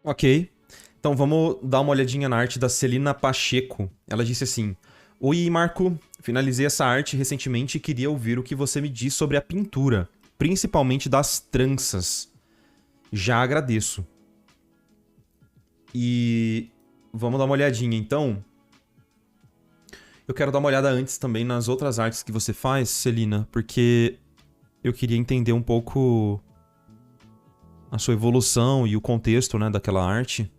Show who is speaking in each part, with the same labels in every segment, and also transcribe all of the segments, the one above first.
Speaker 1: Ok. Então vamos dar uma olhadinha na arte da Celina Pacheco. Ela disse assim: Oi, Marco. Finalizei essa arte recentemente e queria ouvir o que você me diz sobre a pintura, principalmente das tranças. Já agradeço. E vamos dar uma olhadinha então. Eu quero dar uma olhada antes também nas outras artes que você faz, Celina, porque eu queria entender um pouco a sua evolução e o contexto, né, daquela arte.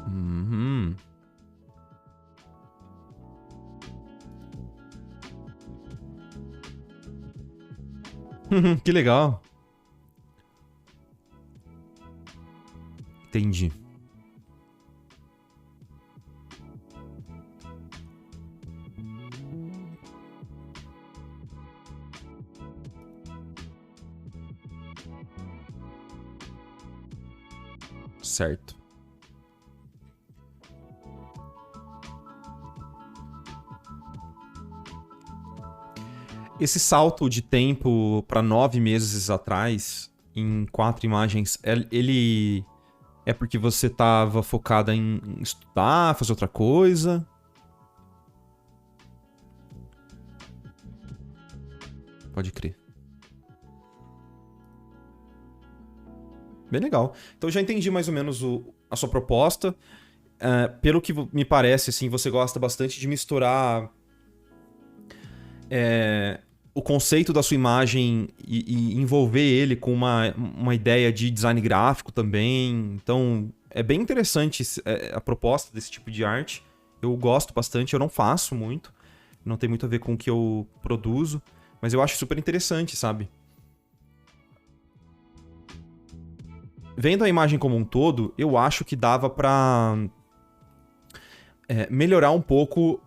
Speaker 1: Uhum. Que legal. Entendi. Certo. Esse salto de tempo para 9 meses atrás, em 4 imagens, ele é porque você tava focada em estudar, fazer outra coisa? Pode crer. Bem legal. Então eu já entendi mais ou menos a sua proposta. Pelo que me parece, assim, você gosta bastante de misturar o conceito da sua imagem e envolver ele com uma ideia de design gráfico também. Então, é bem interessante a proposta desse tipo de arte. Eu gosto bastante, eu não faço muito. Não tem muito a ver com o que eu produzo. Mas eu acho super interessante, sabe? Vendo a imagem como um todo, eu acho que dava pra melhorar um pouco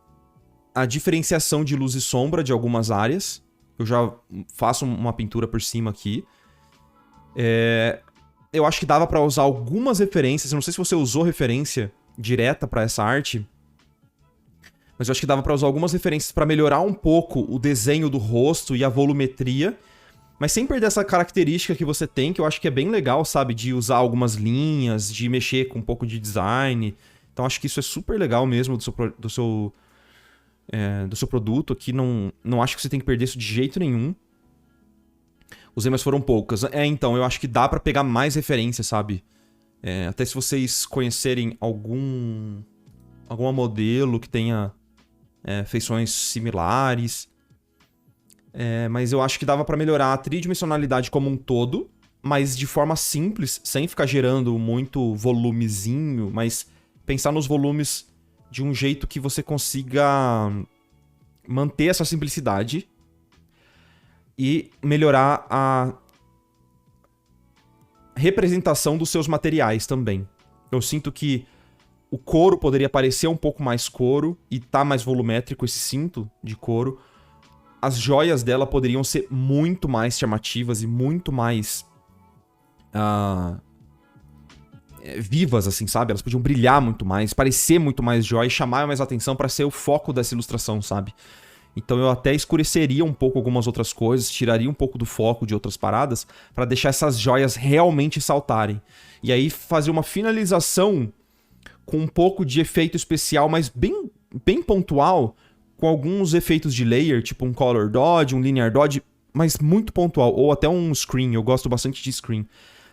Speaker 1: a diferenciação de luz e sombra de algumas áreas. Eu já faço uma pintura por cima aqui. Eu acho que dava pra usar algumas referências. Eu não sei se você usou referência direta pra essa arte, mas eu acho que dava pra usar algumas referências pra melhorar um pouco o desenho do rosto e a volumetria, mas sem perder essa característica que você tem, que eu acho que é bem legal, sabe? De usar algumas linhas, de mexer com um pouco de design. Então acho que isso é super legal mesmo do seu produto aqui. Não acho que você tem que perder isso de jeito nenhum. Usei, mas foram poucas. Então, eu acho que dá pra pegar mais referências, sabe? Até se vocês conhecerem alguma modelo que tenha feições similares. Mas eu acho que dava pra melhorar a tridimensionalidade como um todo, mas de forma simples, sem ficar gerando muito volumezinho, mas pensar nos volumes de um jeito que você consiga manter essa simplicidade e melhorar a representação dos seus materiais também. Eu sinto que o couro poderia parecer um pouco mais couro e tá mais volumétrico esse cinto de couro. As joias dela poderiam ser muito mais chamativas e muito mais vivas, assim, sabe? Elas podiam brilhar muito mais, parecer muito mais joia e chamar mais atenção pra ser o foco dessa ilustração, sabe? Então eu até escureceria um pouco algumas outras coisas, tiraria um pouco do foco de outras paradas pra deixar essas joias realmente saltarem. E aí fazer uma finalização com um pouco de efeito especial, mas bem pontual, com alguns efeitos de layer, tipo um color dodge, um linear dodge, mas muito pontual, ou até um screen. Eu gosto bastante de screen,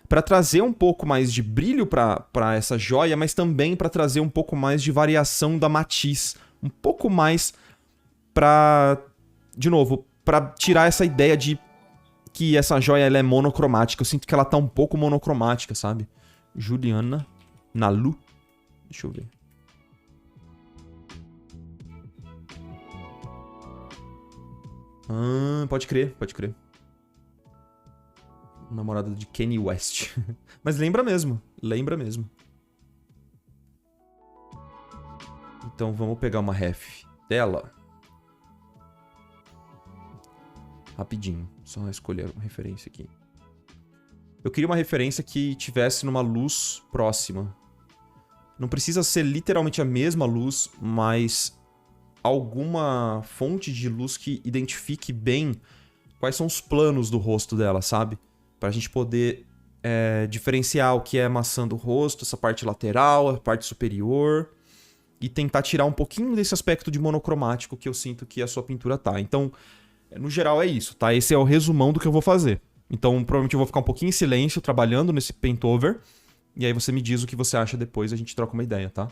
Speaker 1: para trazer um pouco mais de brilho para essa joia, mas também para trazer um pouco mais de variação da matiz, um pouco mais para, de novo, para tirar essa ideia de que essa joia ela é monocromática. Eu sinto que ela tá um pouco monocromática, sabe? Juliana Nalu. Deixa eu ver. Pode crer, pode crer. Namorada de Kanye West. Mas lembra mesmo, lembra mesmo. Então vamos pegar uma ref dela. Rapidinho, só escolher uma referência aqui. Eu queria uma referência que tivesse numa luz próxima. Não precisa ser literalmente a mesma luz, mas alguma fonte de luz que identifique bem quais são os planos do rosto dela, sabe? Pra gente poder diferenciar o que é maçã do rosto, essa parte lateral, a parte superior, e tentar tirar um pouquinho desse aspecto de monocromático que eu sinto que a sua pintura tá. Então, no geral é isso, tá? Esse é o resumão do que eu vou fazer. Então, provavelmente eu vou ficar um pouquinho em silêncio, trabalhando nesse paint-over, e aí você me diz o que você acha depois e a gente troca uma ideia, tá?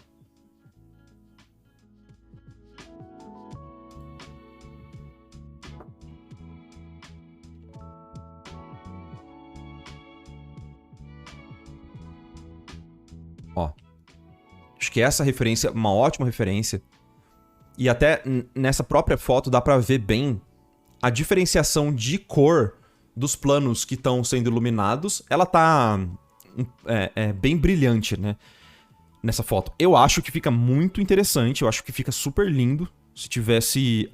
Speaker 1: Ó, acho que essa referência é uma ótima referência. E até nessa própria foto dá pra ver bem a diferenciação de cor dos planos que estão sendo iluminados. Ela tá bem brilhante, né? Nessa foto. Eu acho que fica muito interessante, eu acho que fica super lindo. Se tivesse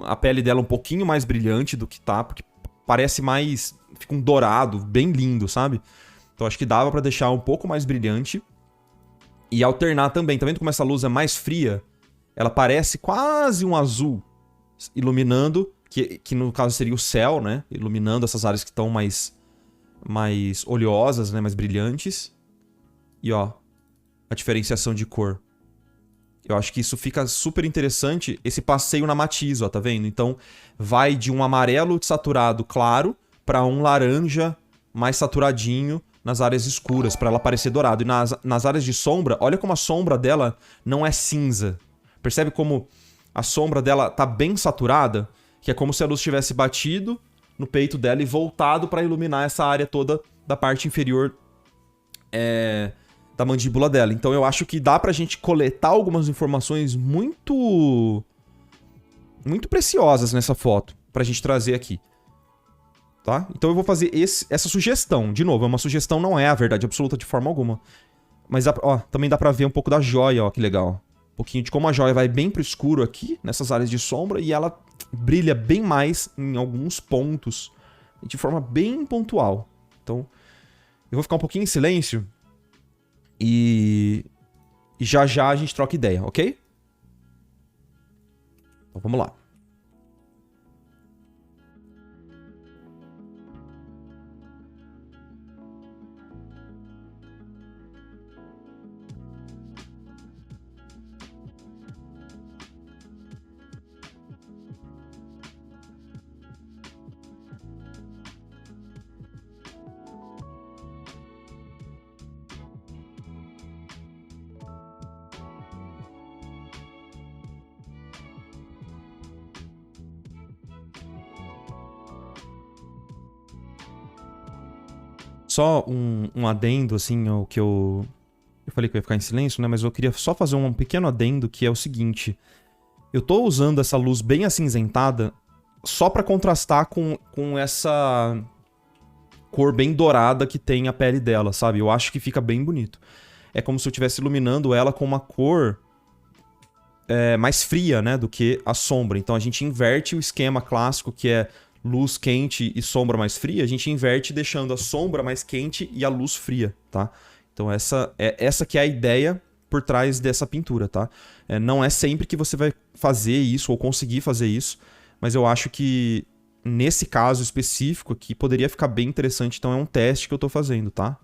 Speaker 1: a pele dela um pouquinho mais brilhante do que tá, porque parece mais... Fica um dourado, bem lindo, sabe? Então acho que dava pra deixar um pouco mais brilhante. E alternar também. Tá vendo como essa luz é mais fria? Ela parece quase um azul iluminando, que no caso seria o céu, né? Iluminando essas áreas que estão mais oleosas, né? Mais brilhantes. E ó, a diferenciação de cor. Eu acho que isso fica super interessante, esse passeio na matiz, ó, tá vendo? Então vai de um amarelo saturado claro para um laranja mais saturadinho nas áreas escuras, para ela parecer dourado. E nas áreas de sombra, olha como a sombra dela não é cinza. Percebe como a sombra dela tá bem saturada? Que é como se a luz tivesse batido no peito dela e voltado para iluminar essa área toda da parte inferior da mandíbula dela. Então eu acho que dá pra gente coletar algumas informações muito preciosas nessa foto pra gente trazer aqui. Tá? Então eu vou fazer essa sugestão. De novo, é uma sugestão, não é a verdade absoluta de forma alguma. Mas ó, também dá pra ver um pouco da joia, ó, que legal. Um pouquinho de como a joia vai bem pro escuro aqui, nessas áreas de sombra, e ela brilha bem mais em alguns pontos, de forma bem pontual. Então, eu vou ficar um pouquinho em silêncio e já a gente troca ideia, ok? Então vamos lá. Só um adendo, assim, ao que eu falei que eu ia ficar em silêncio, né? Mas eu queria só fazer um pequeno adendo, que é o seguinte. Eu tô usando essa luz bem acinzentada só pra contrastar com essa cor bem dourada que tem a pele dela, sabe? Eu acho que fica bem bonito. É como se eu estivesse iluminando ela com uma cor mais fria, né? Do que a sombra. Então a gente inverte o esquema clássico, que é luz quente e sombra mais fria, a gente inverte deixando a sombra mais quente e a luz fria, tá? Então essa que é a ideia por trás dessa pintura, tá? Não é sempre que você vai fazer isso ou conseguir fazer isso, mas eu acho que nesse caso específico aqui poderia ficar bem interessante, então é um teste que eu tô fazendo, tá?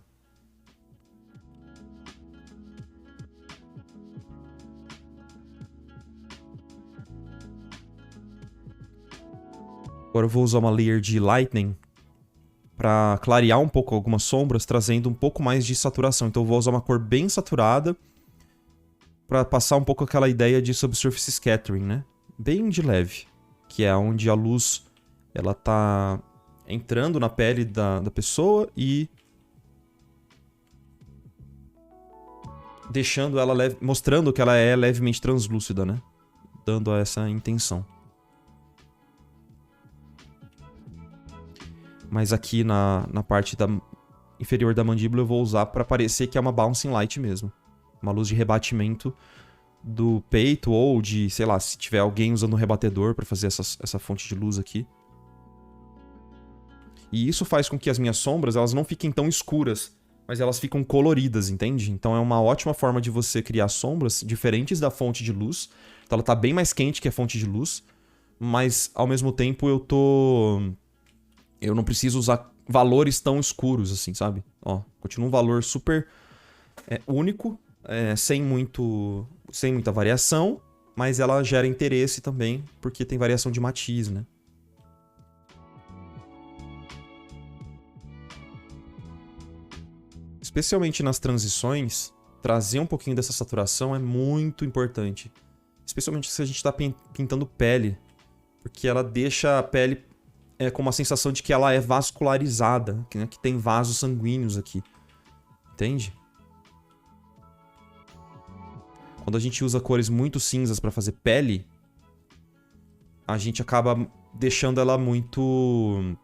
Speaker 1: Agora eu vou usar uma layer de Lightning para clarear um pouco algumas sombras, trazendo um pouco mais de saturação. Então eu vou usar uma cor bem saturada para passar um pouco aquela ideia de subsurface scattering, né? Bem de leve, que é onde a luz ela tá entrando na pele da pessoa e deixando ela mostrando que ela é levemente translúcida, né? Dando essa intenção. Mas aqui na parte inferior da mandíbula eu vou usar para parecer que é uma bouncing light mesmo. Uma luz de rebatimento do peito ou de, sei lá, se tiver alguém usando um rebatedor para fazer essa fonte de luz aqui. E isso faz com que as minhas sombras elas não fiquem tão escuras, mas elas ficam coloridas, entende? Então é uma ótima forma de você criar sombras diferentes da fonte de luz. Então ela tá bem mais quente que a fonte de luz, mas ao mesmo tempo eu tô Eu não preciso usar valores tão escuros assim, sabe? Ó, continua um valor super único, sem muita variação, mas ela gera interesse também, porque tem variação de matiz, né? Especialmente nas transições, trazer um pouquinho dessa saturação é muito importante. Especialmente se a gente está pintando pele, porque ela deixa a pele com uma sensação de que ela é vascularizada, né? Que tem vasos sanguíneos aqui. Entende? Quando a gente usa cores muito cinzas para fazer pele, a gente acaba deixando ela muito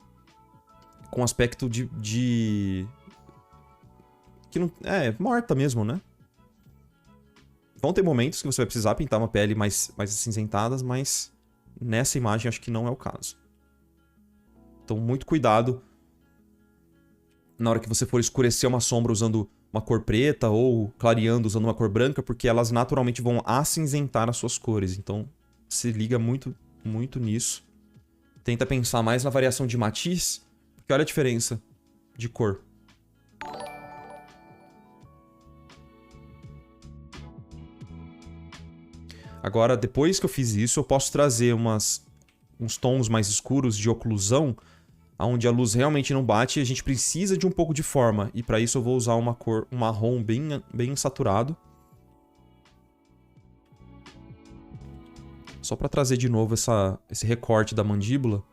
Speaker 1: com aspecto de que não morta mesmo, né? Vão ter momentos que você vai precisar pintar uma pele mais acinzentadas, mas nessa imagem acho que não é o caso. Então, muito cuidado na hora que você for escurecer uma sombra usando uma cor preta ou clareando usando uma cor branca, porque elas naturalmente vão acinzentar as suas cores. Então, se liga muito, muito nisso. Tenta pensar mais na variação de matiz, porque olha a diferença de cor. Agora, depois que eu fiz isso, eu posso trazer uns tons mais escuros de oclusão, onde a luz realmente não bate e a gente precisa de um pouco de forma. E para isso eu vou usar uma cor, um marrom bem saturado. Só para trazer de novo esse recorte da mandíbula,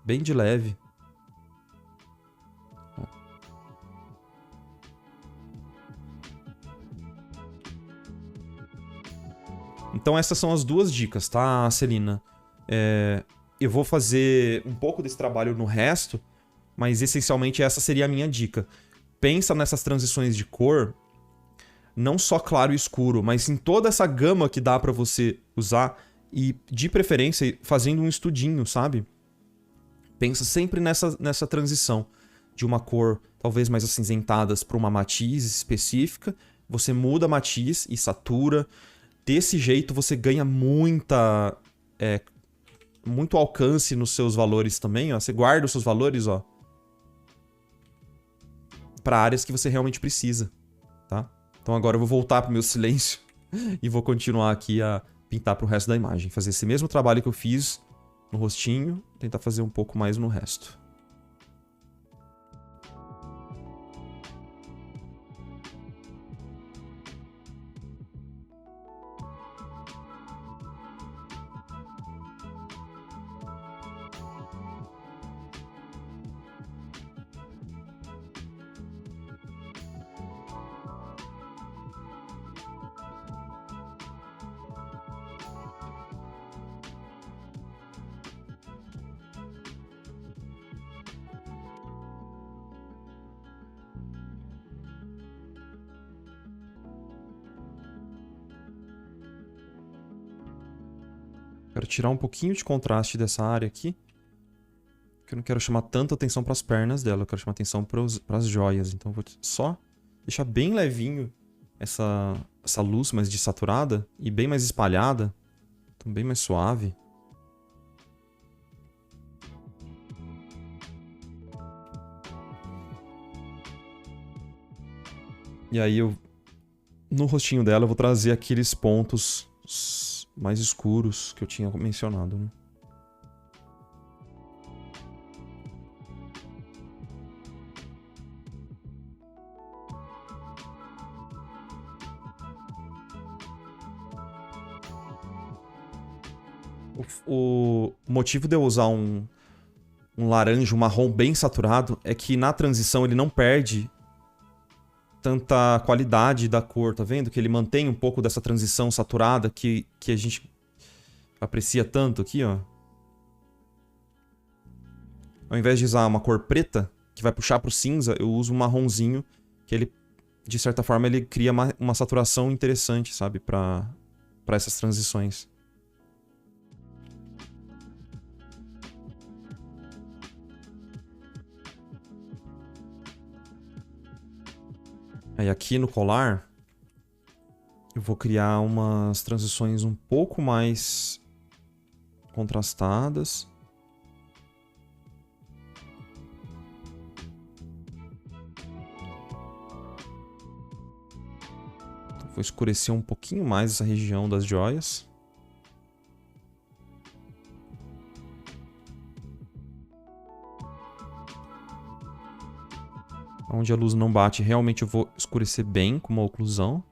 Speaker 1: bem de leve. Então essas são as duas dicas, tá, Celina? Eu vou fazer um pouco desse trabalho no resto, mas essencialmente essa seria a minha dica. Pensa nessas transições de cor, não só claro e escuro, mas em toda essa gama que dá pra você usar e, de preferência, fazendo um estudinho, sabe? Pensa sempre nessa transição de uma cor talvez mais acinzentadas para uma matiz específica. Você muda a matiz e satura. Desse jeito você ganha muito alcance nos seus valores também, ó. Você guarda os seus valores, ó, para áreas que você realmente precisa, tá? Então agora eu vou voltar pro meu silêncio e vou continuar aqui a pintar pro resto da imagem. Fazer esse mesmo trabalho que eu fiz no rostinho, tentar fazer um pouco mais no resto. Quero tirar um pouquinho de contraste dessa área aqui. Porque eu não quero chamar tanta atenção para as pernas dela. Eu quero chamar atenção para as joias. Então eu vou só deixar bem levinho essa luz mais desaturada e bem mais espalhada. Então bem mais suave. E aí no rostinho dela eu vou trazer aqueles pontos mais escuros que eu tinha mencionado, né? O motivo de eu usar um laranja, um marrom bem saturado é que na transição ele não perde tanta qualidade da cor, tá vendo? Que ele mantém um pouco dessa transição saturada que a gente aprecia tanto aqui, ó. Ao invés de usar uma cor preta, que vai puxar pro cinza, eu uso um marronzinho, que ele, de certa forma, ele cria uma saturação interessante, sabe? Pra essas transições. Aí aqui no colar, eu vou criar umas transições um pouco mais contrastadas. Vou escurecer um pouquinho mais essa região das joias. Onde a luz não bate, realmente eu vou escurecer bem com uma oclusão.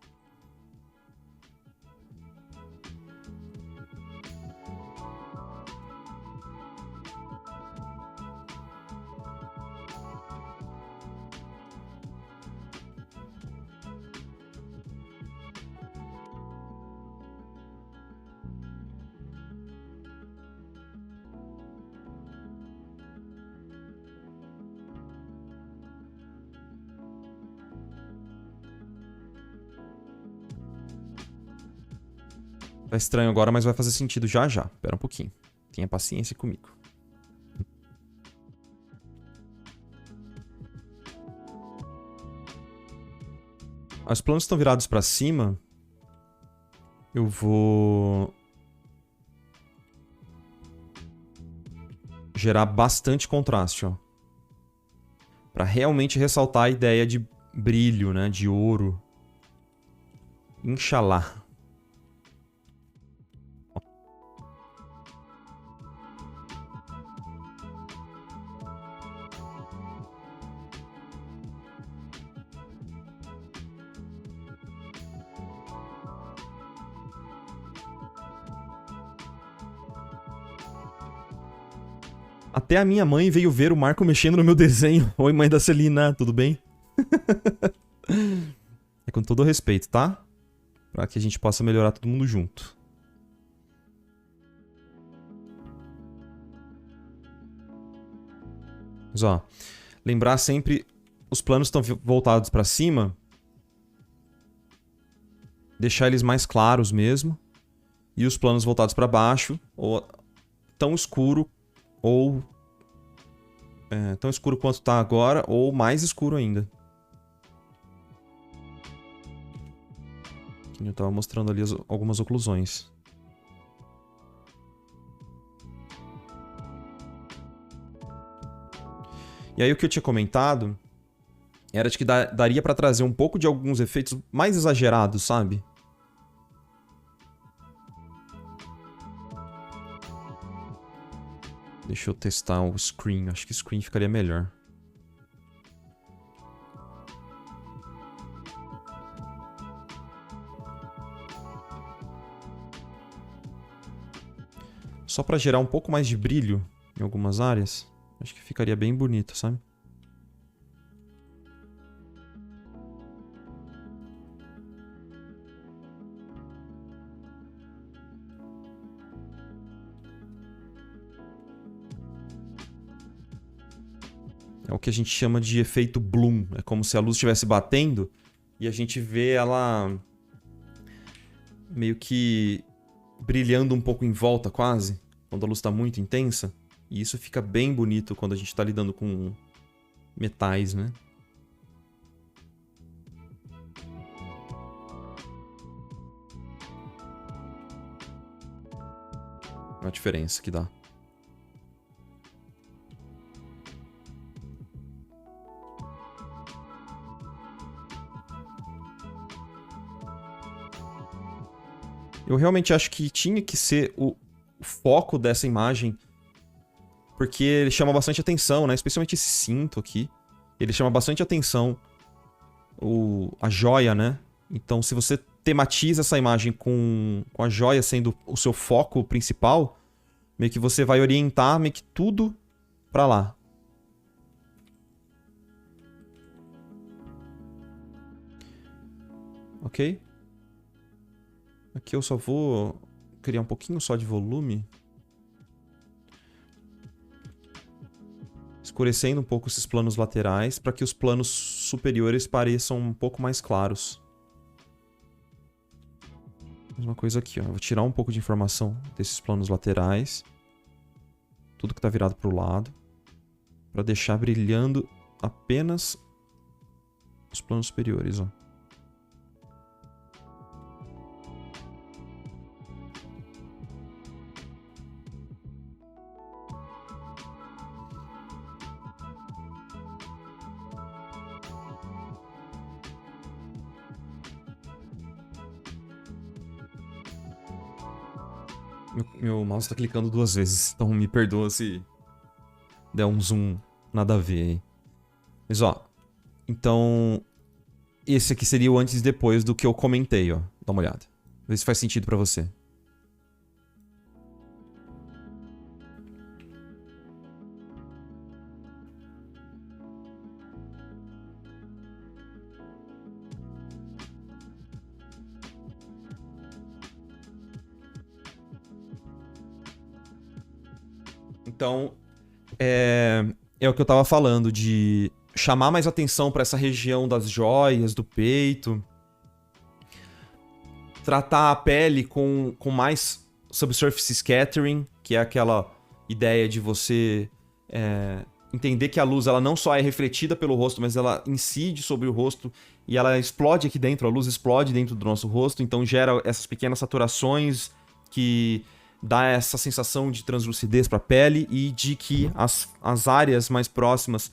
Speaker 1: Tá estranho agora, mas vai fazer sentido já já. Pera um pouquinho. Tenha paciência comigo. Os planos estão virados pra cima. Eu vou gerar bastante contraste, ó. Pra realmente ressaltar a ideia de brilho, né? De ouro. Inxalá. Até a minha mãe veio ver o Marco mexendo no meu desenho. Oi, mãe da Celina, tudo bem? É com todo respeito, tá? Pra que a gente possa melhorar todo mundo junto. Mas ó, lembrar sempre, os planos estão voltados pra cima. Deixar eles mais claros mesmo. E os planos voltados pra baixo, ou tão escuro, ou tão escuro quanto tá agora, ou mais escuro ainda. Eu tava mostrando ali algumas oclusões. E aí o que eu tinha comentado era de que daria pra trazer um pouco de alguns efeitos mais exagerados, sabe? Deixa eu testar o screen. Acho que o screen ficaria melhor. Só pra gerar um pouco mais de brilho em algumas áreas. Acho que ficaria bem bonito, sabe? É o que a gente chama de efeito bloom. É como se a luz estivesse batendo e a gente vê ela meio que brilhando um pouco em volta, quase, quando a luz está muito intensa. E isso fica bem bonito quando a gente está lidando com metais, né? Olha a diferença que dá. Eu realmente acho que tinha que ser o foco dessa imagem, porque ele chama bastante atenção, né? Especialmente esse cinto aqui. Ele chama bastante atenção, a joia, né? Então, se você tematiza essa imagem com a joia sendo o seu foco principal, meio que você vai orientar meio que tudo pra lá. Ok? Aqui eu só vou criar um pouquinho só de volume. Escurecendo um pouco esses planos laterais para que os planos superiores pareçam um pouco mais claros. Mesma coisa aqui, ó. Eu vou tirar um pouco de informação desses planos laterais. Tudo que está virado para o lado. Para deixar brilhando apenas os planos superiores, ó. Meu mouse tá clicando 2 vezes, então me perdoa se der um zoom nada a ver aí. Mas ó, então esse aqui seria o antes e depois do que eu comentei, ó. Dá uma olhada. Vê se faz sentido pra você. Então, é o que eu tava falando, de chamar mais atenção pra essa região das joias, do peito. Tratar a pele com mais subsurface scattering, que é aquela ideia de você entender que a luz ela não só é refletida pelo rosto, mas ela incide sobre o rosto e ela explode aqui dentro, a luz explode dentro do nosso rosto, então gera essas pequenas saturações que dá essa sensação de translucidez para a pele e de que as áreas mais próximas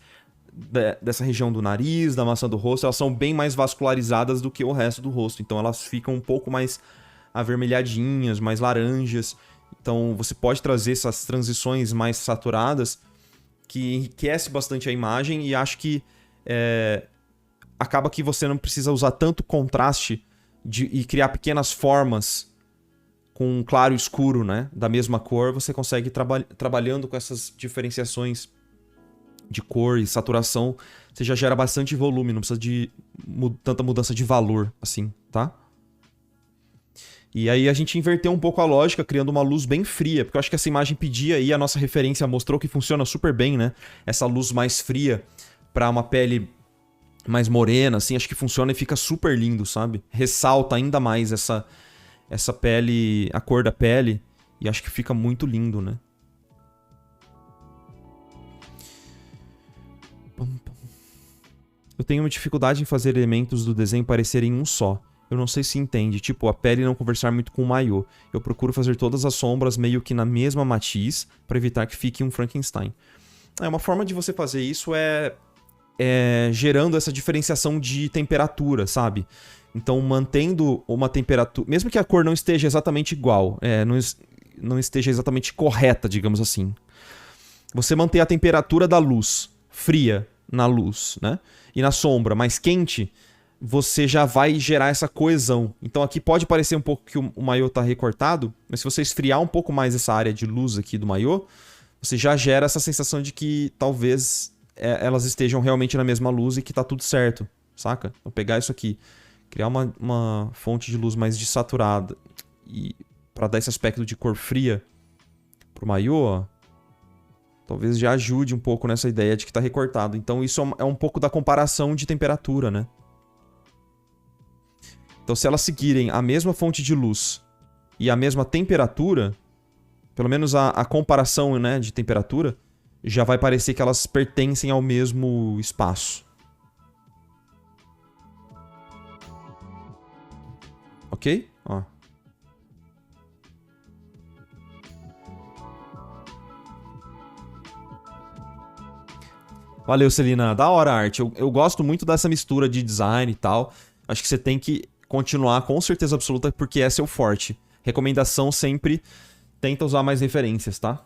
Speaker 1: dessa região do nariz, da maçã do rosto, elas são bem mais vascularizadas do que o resto do rosto. Então elas ficam um pouco mais avermelhadinhas, mais laranjas. Então você pode trazer essas transições mais saturadas que enriquece bastante a imagem e acho que acaba que você não precisa usar tanto contraste e criar pequenas formas com claro e escuro, né, da mesma cor. Você consegue trabalhando com essas diferenciações de cor e saturação, você já gera bastante volume, não precisa de tanta mudança de valor, assim, tá? E aí a gente inverteu um pouco a lógica, criando uma luz bem fria, porque eu acho que essa imagem pedia e a nossa referência mostrou que funciona super bem, né? Essa luz mais fria pra uma pele mais morena, assim, acho que funciona e fica super lindo, sabe? Ressalta ainda mais essa pele, a cor da pele, e acho que fica muito lindo, né? Eu tenho uma dificuldade em fazer elementos do desenho parecerem um só. Eu não sei se entende, tipo, a pele não conversar muito com o maiô. Eu procuro fazer todas as sombras meio que na mesma matiz, para evitar que fique um Frankenstein. Uma forma de você fazer isso é gerando essa diferenciação de temperatura, sabe? Então, mantendo uma temperatura... Mesmo que a cor não esteja exatamente igual, não esteja exatamente correta, digamos assim. Você manter a temperatura da luz fria na luz, né? E na sombra mais quente, você já vai gerar essa coesão. Então aqui pode parecer um pouco que o maiô está recortado, mas se você esfriar um pouco mais essa área de luz aqui do maiô, você já gera essa sensação de que talvez elas estejam realmente na mesma luz e que tá tudo certo, saca? Então pegar isso aqui, criar uma fonte de luz mais desaturada e para dar esse aspecto de cor fria pro maiô, ó, talvez já ajude um pouco nessa ideia de que está recortado. Então isso é um pouco da comparação de temperatura, né? Então se elas seguirem a mesma fonte de luz e a mesma temperatura, pelo menos a comparação, né, de temperatura, já vai parecer que elas pertencem ao mesmo espaço. Ok? Ó. Valeu, Celina. Da hora a arte. Eu gosto muito dessa mistura de design e tal. Acho que você tem que continuar com certeza absoluta, porque esse é o forte. Recomendação sempre, tenta usar mais referências, tá?